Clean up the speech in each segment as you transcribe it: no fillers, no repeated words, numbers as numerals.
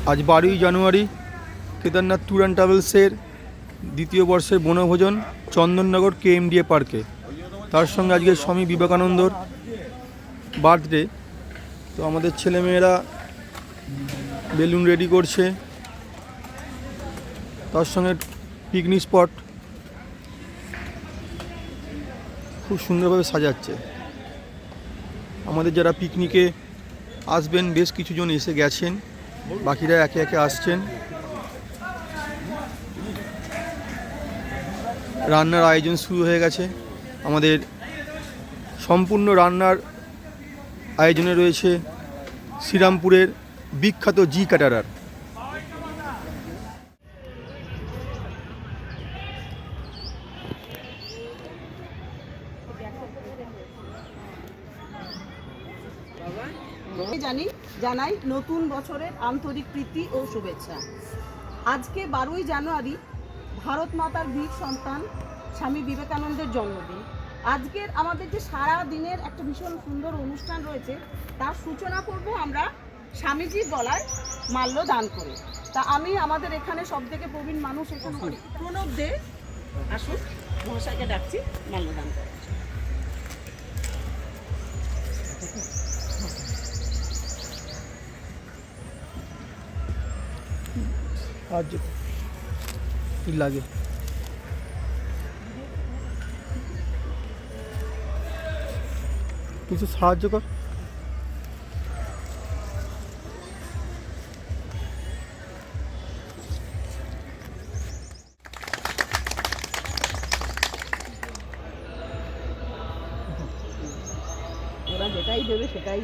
আজ 12ই জানুয়ারি Kedarnath tour and ট্রাভেলসের দ্বিতীয় বর্ষের বনভোজন চন্দননগর KMDA পার্কে। তার সঙ্গে আজকে স্বামী বিবেকানন্দর বার্থডে। তো আমাদের ছেলেমেয়েরা বেলুন রেডি করছে, তার সঙ্গে পিকনিক স্পট খুব সুন্দরভাবে সাজাচ্ছে। আমাদের যারা পিকনিকে আসবেন বেশ কিছুজন এসে গেছেন, বাকিরা একে একে আসছেন। রান্নার আয়োজন শুরু হয়ে গেছে। আমাদের সম্পূর্ণ রান্নার আয়োজনে রয়েছে শ্রীরামপুরের বিখ্যাত জি ক্যাটারার। জানাই নতুন বছরের আন্তরিক প্রীতি ও শুভেচ্ছা। আজকে 12ই জানুয়ারি ভারত মাতার বীর সন্তান স্বামী বিবেকানন্দের জন্মদিন। আজকের আমাদের যে সারা দিনের একটা ভীষণ সুন্দর অনুষ্ঠান রয়েছে, তার সূচনা করব আমরা স্বামীজির গলায় মাল্য দান করে। তা আমি আমাদের এখানে সব থেকে প্রবীণ মানুষ এখানে প্রণব দে, আসুন মহাশয়কে ডাকছি মাল্য দান করে। আজ কি লাগে কিছু সাহায্য কর। ওরা যেটাই দেবে সেটাই।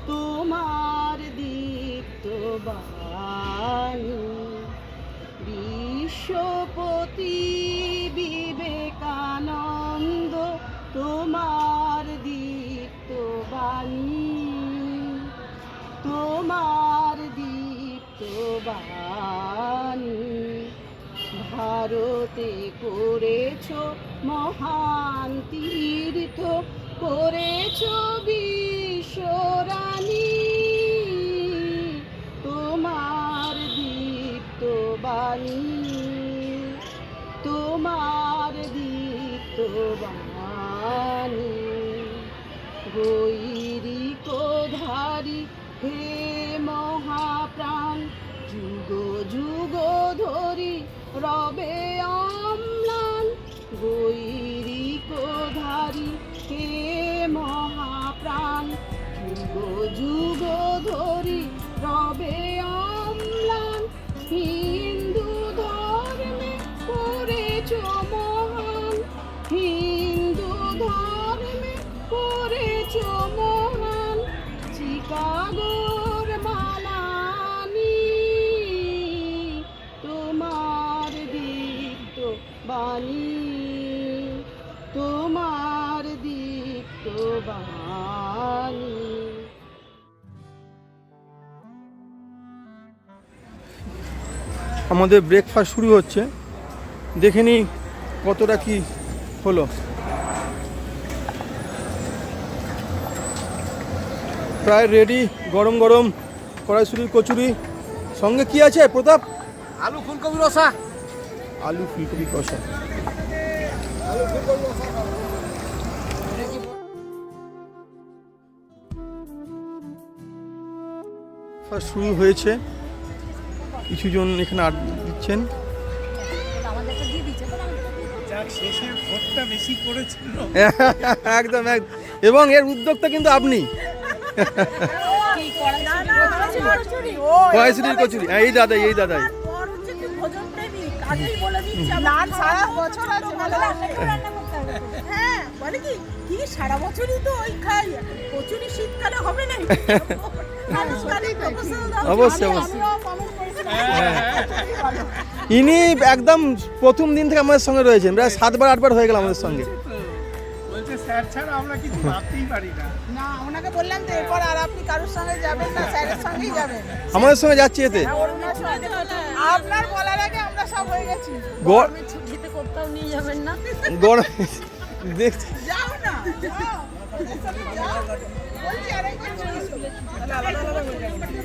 তোমার দীপ্ত বাণী বিশ্বপতি বিবেকানন্দ, তোমার দীপ্ত বাণী, তোমার দীপ্ত বাণী ভারতে করেছ মহান তীর্থ, করেছ বিশ্বরানী, তোমার দীপ্ত বাণী, তোমার দীপ্ত বাণী গৈরিকধারী হে মহাপ্রাণ, যুগ যুগ ধরি রবে অম্লান, গৈরিকধারী হে মহাপ্রাণ, যুগ যুগ ধরি রবে অম্লান, হিন্দু ধর্মে করেছ মহান, হিন্দু ধর্মে করেছ মহান, চিকাগোর মালানি, তোমার দীপ্ত বাণী, তোমার দীপ্ত বাণী। আমাদের ব্রেকফাস্ট শুরু হচ্ছে, দেখে নিই কতটা কি হলো। প্রায় রেডি, গরম গরম কড়াইশুঁটি কচুরি, সঙ্গে কি আছে প্রতাপ? আলু ফুলকপি রসা। আলু ফুলকপি কষা। শুরু হয়েছে, কিছুজন এখানে আড্ডা দিচ্ছেন। একদম একদম, এবং এর উদ্যোক্তা কিন্তু আপনি। কড়াইশুঁটির কচুরি, এই দাদাই, এই দাদাই। সারা বছরই তো ওই খাই, কচুরি শীতকালে হবে না। অবশ্যই অবশ্যই। ইনি একদম প্রথম দিন থেকে আমাদের সঙ্গে রয়েছেন, প্রায় 7বার 8বার হয়ে গেল আমাদের সঙ্গে। স্যার ছাড়া আমরা কিছু ভাবতেই পারি না। না ওনাকে বললাম তো এরপর আর আপনি কারোর সঙ্গে যাবেন না, স্যারের সঙ্গেই যাবেন। আমাদের সঙ্গে যাচ্ছি এতে আপনার বলার আগে আমরা সব হয়ে গেছি। গরমে ছুটিতে কোথাও নিয়ে যাবেন না? দেখছি যাও না, যাও। ওদের সাথে যাও। বলছি আরেকবার চলে এসো। তাহলে আলাদা আলাদা হয়ে যাবে।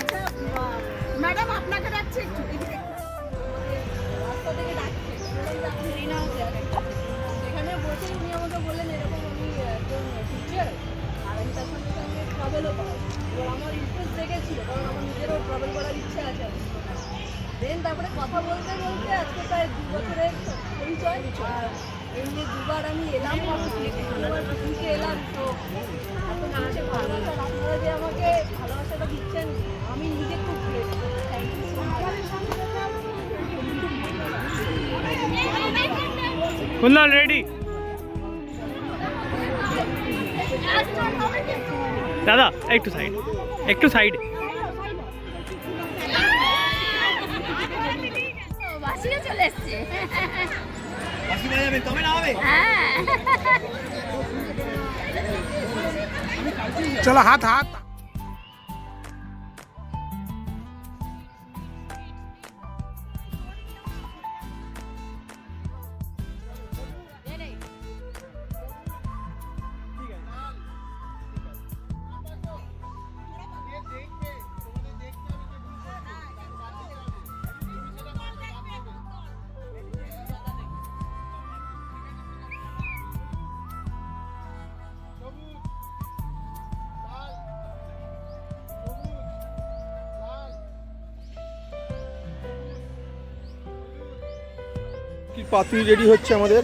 আচ্ছা, ম্যাডাম আপনাকে ডাকছে একটু এদিকে। রাস্তা থেকে ডাকছে, বললাম যে আপনি রিনা স্যার। সেখানে বসে উনি আমাকে বললেন এরকম আমি একজন টিচার আর আমি তার সঙ্গে সঙ্গে ট্রাভেলও করাই। এবার আমার ইন্টারেস্ট দেখেছিল, কারণ আমার নিজেরও ট্রাভেল করার ইচ্ছা আছে। দেন তারপরে কথা বলতে বলতে আজকে প্রায় 2 বছরের পরিচয়। আর এমনি দুবার আমি এলাম, দুবার পিকনিকে এলাম। তো এত মানুষের ভালোবাসা, আপনারা যে আমাকে ভালোবাসাটা দিচ্ছেন, আমি নিজে খুব thank you so much. Kundal ready? দাদা একটু সাইড, একটু সাইড। বাসিও চলে এসছে। হ্যাঁ। চলো হাত হাত। কি পাতুরি রেডি হচ্ছে আমাদের।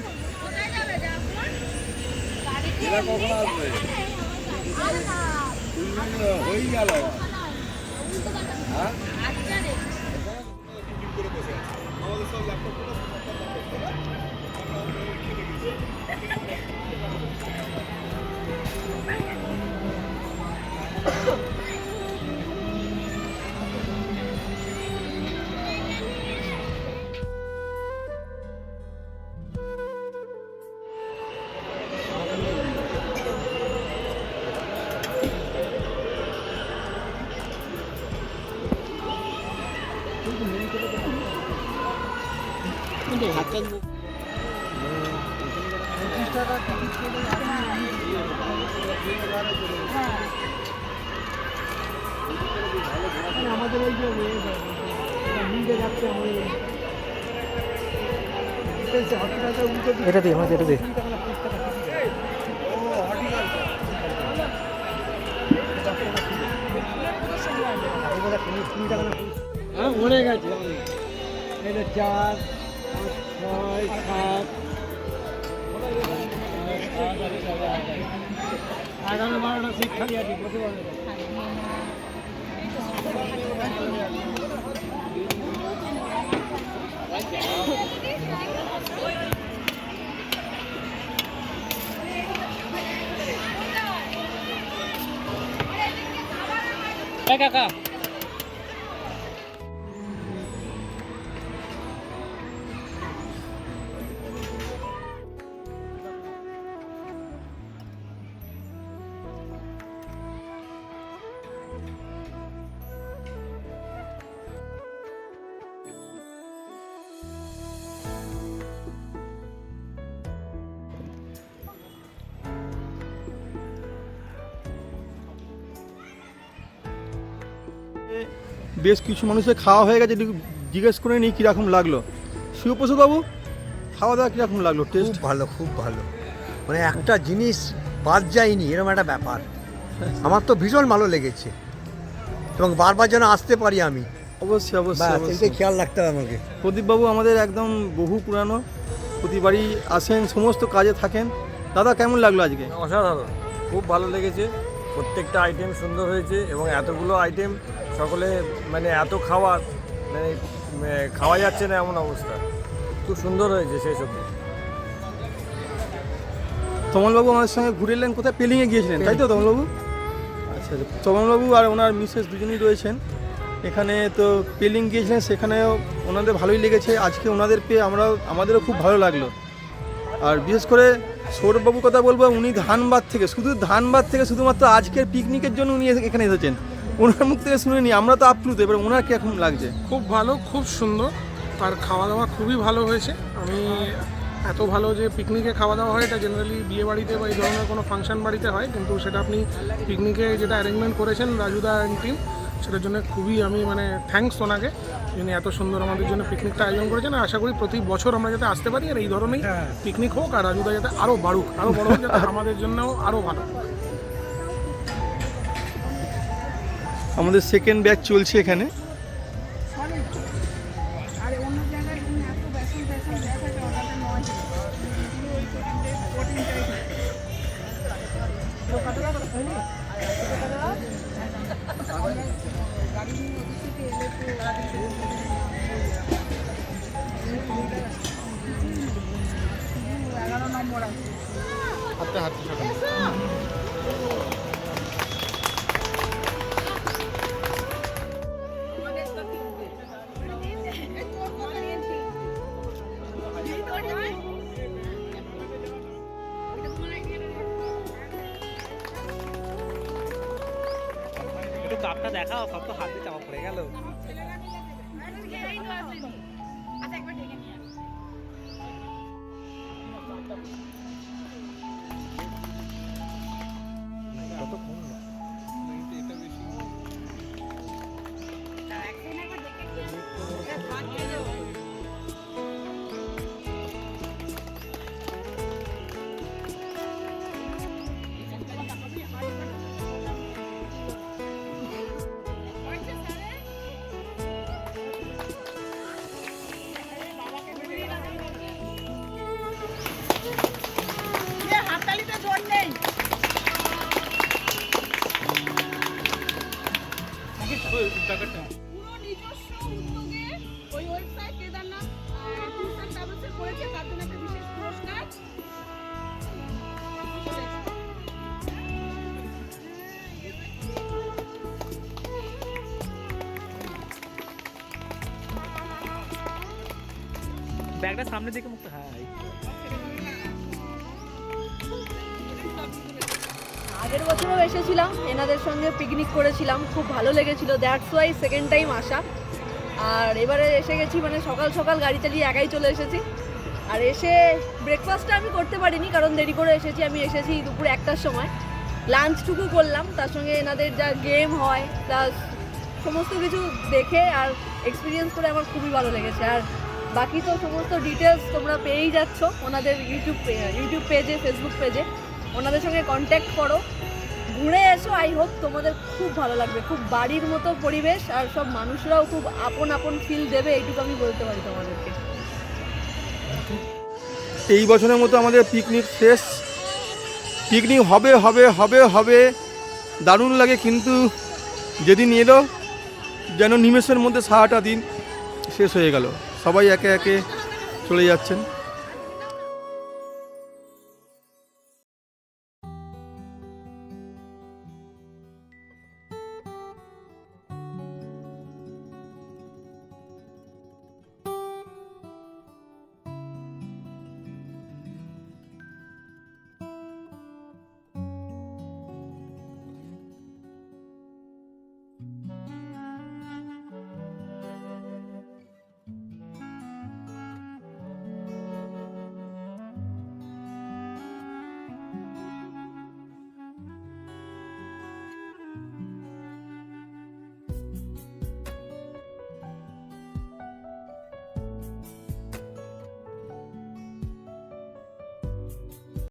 আমাদের ওই যে নিজে যাচ্ছে আমাদের এটা দিয়ে আমাদের এটা দিয়ে। হ্যাঁ মনে গেছে। এটা 4, 5, 6, 7, 11-12টা সিট খালি আছে, বসে পারবে। কাকা বেশ কিছু মানুষের খাওয়া হয়ে গেছে, একটু জিজ্ঞেস করে নিই কীরকম লাগলো। শিবপ্রসাদ বাবু, খাওয়া দাওয়া কীরকম লাগলো? টেস্ট খুব ভালো, খুব ভালো। মানে একটা জিনিস বাদ যায়নি, এরকম একটা ব্যাপার। আমার তো ভীষণ ভালো লেগেছে এবং বারবার যেন আসতে পারি আমি। অবশ্যই অবশ্যই এটাই অবশ্যই। খেয়াল রাখতে হবে আমাকে। প্রদীপবাবু আমাদের একদম বহু পুরানো, প্রতিবারই আসেন, সমস্ত কাজে থাকেন। দাদা কেমন লাগলো আজকে? অসাধারণ, খুব ভালো লেগেছে। প্রত্যেকটা আইটেম সুন্দর হয়েছে এবং এতগুলো আইটেম সকলে মানে এত খাবার মানে খাওয়া যাচ্ছে না এমন অবস্থা। খুব সুন্দর হয়েছে সেই সব। তমলবাবু আমাদের সঙ্গে ঘুরে এলেন, কোথায় পেলিংয়ে গিয়েছিলেন তাই তো তমলবাবু? আচ্ছা, তমলবাবু আর ওনার মিসেস দুজনেই রয়েছেন এখানে। তো পেলিং গিয়েছিলেন, সেখানেও ওনাদের ভালোই লেগেছে। আজকে ওনাদের পেয়ে আমাদেরও খুব ভালো লাগলো। আর বিশেষ করে সৌরভবাবুর কথা বলবো, উনি ধানবাদ থেকে শুধুমাত্র আজকের পিকনিকের জন্য উনি এখানে এসেছেন। ওনার মুখ থেকে শুনে নি, আমরা তো আপ্লুত। এবার ওনার কীরকম লাগছে? খুব ভালো, খুব সুন্দর। আর খাওয়া দাওয়া খুবই ভালো হয়েছে। আমি এত ভালো যে পিকনিকে খাওয়া দাওয়া হয় এটা জেনারেলি বিয়ে বাড়িতে বা এই ধরনের কোনো ফাংশন বাড়িতে হয়, কিন্তু সেটা আপনি পিকনিকে যেটা অ্যারেঞ্জমেন্ট করেছেন রাজুদা অ্যান্ড টিম, সেটার জন্য খুবই আমি মানে থ্যাঙ্কস ওনাকে, যিনি এত সুন্দর আমাদের জন্য পিকনিকটা আয়োজন করেছেন। আর আশা করি প্রতি বছর আমরা যাতে আসতে পারি আর এই ধরনেরই পিকনিক হোক, আর রাজুদা যাতে আরও বাড়ুক, আরও বড় হোক, যাতে আমাদের জন্যও আরও ভালো। আমাদের সেকেন্ড ব্যাচ চলছে এখানে। আর অন্য জায়গায় এত বেসন দেখা যায় ওনাদের নয়, ওই একটু কাপটা দেখাও, সব তো হাতে চাপা পড়ে গেল। হাততালিতে জোর নেই। পুরো নিজস্ব উদ্যোগে ওই ওয়েবসাইট কেদারনাথ ট্যুরস অ্যান্ড ট্রাভেলসে করেছে, তার জন্য একটা বিশেষ পুরস্কার। ব্যাগটা সামনে দিকে মুক্ত। হ্যাঁ, আগের বছরও এসেছিলাম, এনাদের সঙ্গে পিকনিক করেছিলাম, খুব ভালো লেগেছিল। দ্যাটস ওয়াই সেকেন্ড টাইম আসা। আর এবারে এসে গেছি মানে সকাল সকাল গাড়ি চালিয়ে একাই চলে এসেছি। আর এসে ব্রেকফাস্টটা আমি করতে পারিনি কারণ দেরি করে এসেছি। আমি এসেছি দুপুর 1টার সময়, লাঞ্চটুকু করলাম। তার সঙ্গে এনাদের যা গেম হয় প্লাস সমস্ত কিছু দেখে আর এক্সপিরিয়েন্স করে আমার খুবই ভালো লেগেছে। আর বাকি তো সমস্ত ডিটেলস তোমরা পেয়েই যাচ্ছ ওনাদের ইউটিউব পেজে, ফেসবুক পেজে। ওনাদের সঙ্গে কন্ট্যাক্ট করো, ঘুরে এসো। আই হোপ তোমাদের খুব ভালো লাগবে। খুব বাড়ির মতো পরিবেশ, আর সব মানুষরাও খুব আপন আপন ফিল দেবে, এইটুকু আমি বলতে পারি তোমাদেরকে। এই বছরের মতো আমাদের পিকনিক শেষ। পিকনিক হবে হবে হবে হবে, দারুণ লাগে। কিন্তু যেদিন এলো যেন নিমেষের মধ্যে সারাটা দিন শেষ হয়ে গেল। সবাই একে একে চলে যাচ্ছেন।